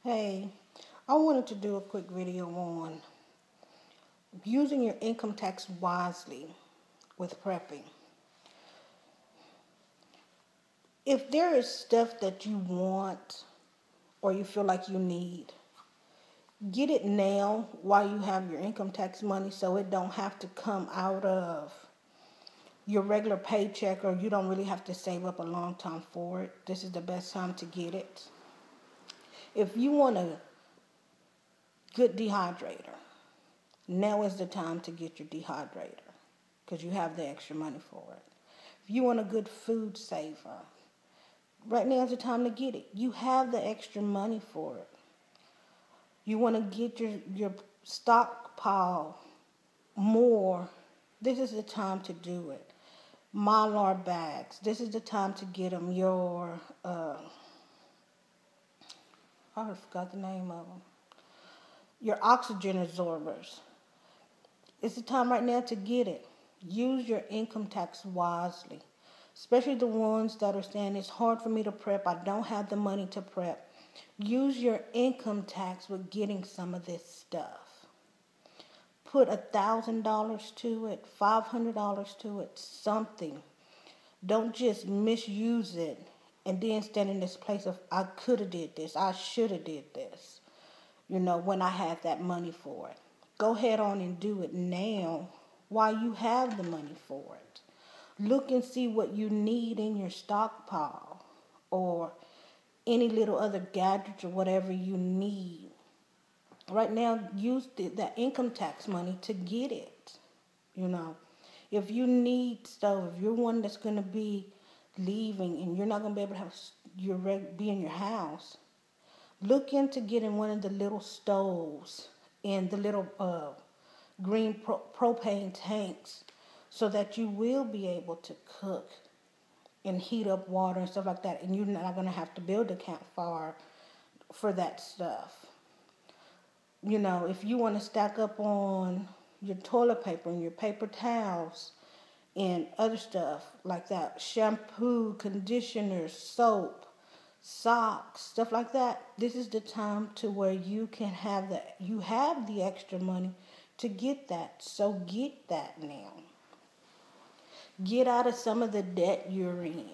Hey, I wanted to do a quick video on using your income tax wisely with prepping. If there is stuff that you want or you feel like you need, get it now while you have your income tax money so it don't have to come out of your regular paycheck or you don't really have to save up a long time for it. This is the best time to get it. If you want a good dehydrator, now is the time to get your dehydrator because you have the extra money for it. If you want a good food saver, right now is the time to get it. You have the extra money for it. You want to get your stockpile more, this is the time to do it. Mylar bags, this is the time to get them. I forgot the name of them. Your oxygen absorbers. It's the time right now to get it. Use your income tax wisely. Especially the ones that are saying it's hard for me to prep. I don't have the money to prep. Use your income tax with getting some of this stuff. Put $1,000 to it, $500 to it, something. Don't just misuse it and then stand in this place of I could have did this, I should have did this. When I had that money for it. Go ahead on and do it now while you have the money for it. Look and see what you need in your stockpile or any little other gadgets or whatever you need. Right now, use that income tax money to get it. If you need stuff, if you're one that's going to be leaving and you're not going to be able to be in your house, look into getting one of the little stoves and the little green propane tanks so that you will be able to cook and heat up water and stuff like that. And you're not going to have to build a campfire for that stuff. If you want to stack up on your toilet paper and your paper towels and other stuff like that, shampoo, conditioner, soap, socks, stuff like that, this is the time to where you have the extra money to get that. So get that now. Get out of some of the debt you're in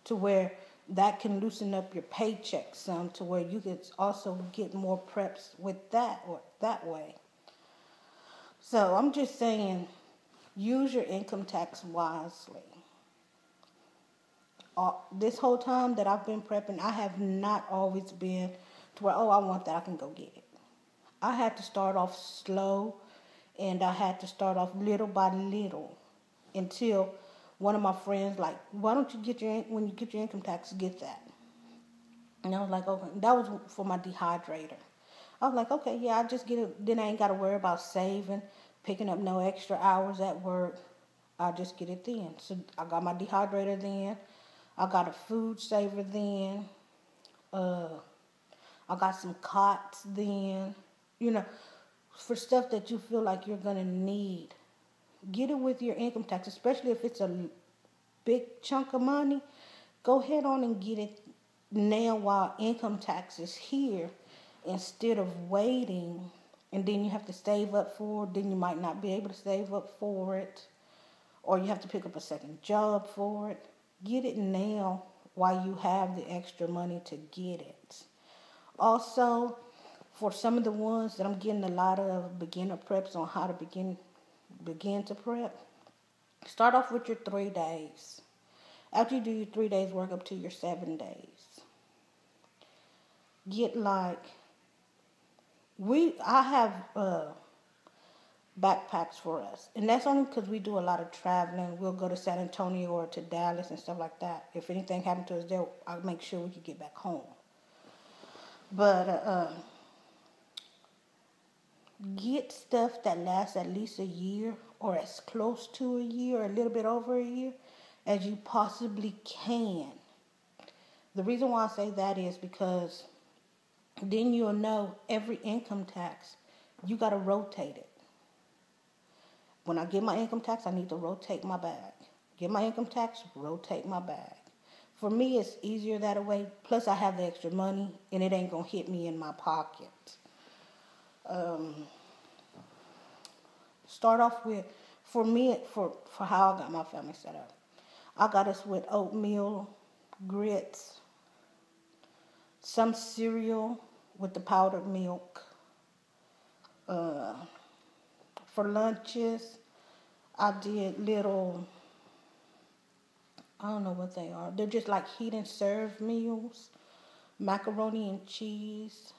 to where that can loosen up your paycheck some to where you could also get more preps with that or that way. So I'm just saying, use your income tax wisely. This whole time that I've been prepping, I have not always been to where, I want that, I can go get it. I had to start off slow and I had to start off little by little until one of my friends like, why don't you when you get your income tax, get that. And I was like, okay, that was for my dehydrator. I was like, okay, yeah, I just get it. Then I ain't got to worry about saving, picking up no extra hours at work. I just get it then. So I got my dehydrator then. I got a food saver then. I got some cots then. For stuff that you feel like you're going to need. Get it with your income tax, especially if it's a big chunk of money. Go ahead on and get it now while income tax is here instead of waiting and then you have to save up for it. Then you might not be able to save up for it or you have to pick up a second job for it. Get it now while you have the extra money to get it. Also, for some of the ones that I'm getting a lot of beginner preps on how to begin to prep, start off with your 3 days. After you do your 3 days, work up to your 7 days. Get I have backpacks for us. And that's only because we do a lot of traveling. We'll go to San Antonio or to Dallas and stuff like that. If anything happened to us there, I'll make sure we can get back home. But get stuff that lasts at least a year or as close to a year or a little bit over a year as you possibly can. The reason why I say that is because then you'll know every income tax, you got to rotate it. When I get my income tax, I need to rotate my bag. Get my income tax, rotate my bag. For me, it's easier that way. Plus, I have the extra money, and it ain't gonna hit me in my pocket. Um, Start off with, for me, for how I got my family set up. I got us with oatmeal, grits, some cereal with the powdered milk. Uh, for lunches, I did little, I don't know what they are. They're just like heat and serve meals, macaroni and cheese,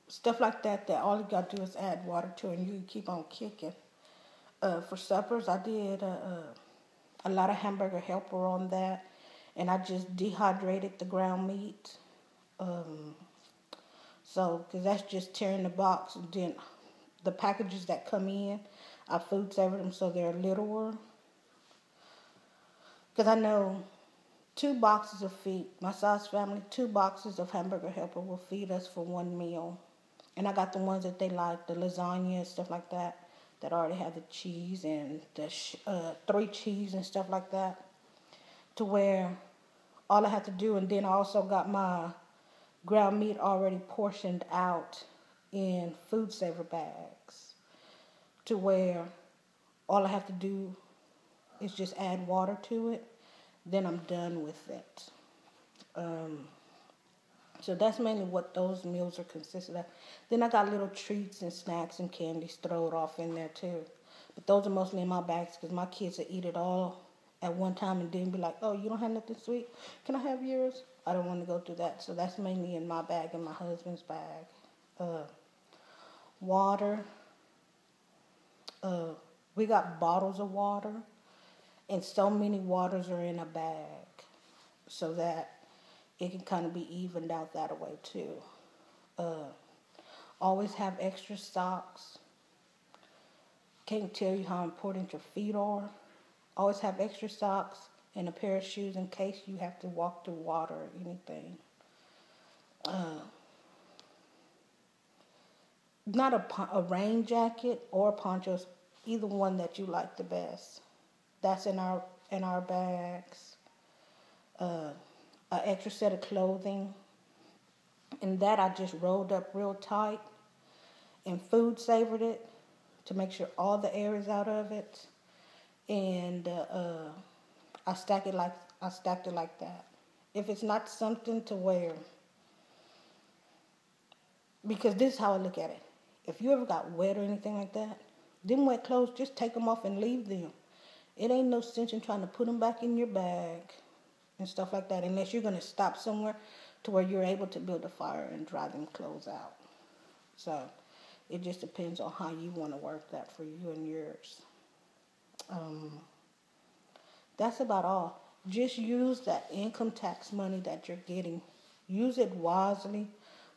stuff like that. That all you got to do is add water to, and you can keep on kicking. For suppers, I did a lot of hamburger helper on that, and I just dehydrated the ground meat. Um, so, because that's just tearing the box, and then the packages that come in, I food savored them so they're littler. Because I know 2 boxes of feed, my size family, 2 boxes of hamburger helper will feed us for one meal. And I got the ones that they like, the lasagna and stuff like that, that already have the cheese and the 3 cheese and stuff like that. To where all I have to do, and then I also got my ground meat already portioned out in food saver bags. To where all I have to do is just add water to it. Then I'm done with it. Um, so that's mainly what those meals are consisted of. Then I got little treats and snacks and candies thrown off in there too. But those are mostly in my bags because my kids will eat it all at one time and then be like, oh, you don't have nothing sweet? Can I have yours? I don't want to go through that. So that's mainly in my bag and my husband's bag. Uh, Water. Uh, we got bottles of water. And so many waters are in a bag. So that it can kind of be evened out that way too. Uh, Always have extra socks. Can't tell you how important your feet are. Always have extra socks and a pair of shoes in case you have to walk through water or anything. Uh, Not a rain jacket or ponchos, either one that you like the best. That's in our bags. Uh, an extra set of clothing, and that I just rolled up real tight and food savored it to make sure all the air is out of it, and I stacked it like that. If it's not something to wear, because this is how I look at it. If you ever got wet or anything like that, them wet clothes, just take them off and leave them. It ain't no sense in trying to put them back in your bag and stuff like that, unless you're going to stop somewhere to where you're able to build a fire and dry them clothes out. So it just depends on how you want to work that for you and yours. Um, that's about all. Just use that income tax money that you're getting. Use it wisely.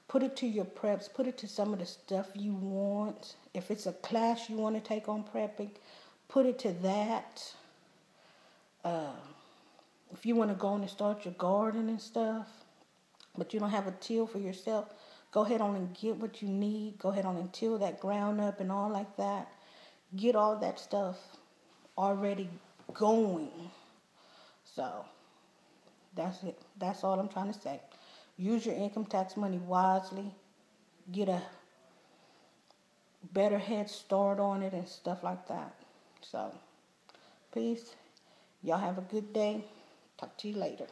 Put it to your preps. Put it to some of the stuff you want. If it's a class you want to take on prepping, put it to that. If you want to go on and start your garden and stuff, but you don't have a till for yourself, go ahead on and get what you need. Go ahead on and till that ground up and all like that. Get all that stuff already going. So that's it. That's all I'm trying to say. Use your income tax money wisely. Get a better head start on it and stuff like that. So, peace. Y'all have a good day. Talk to you later.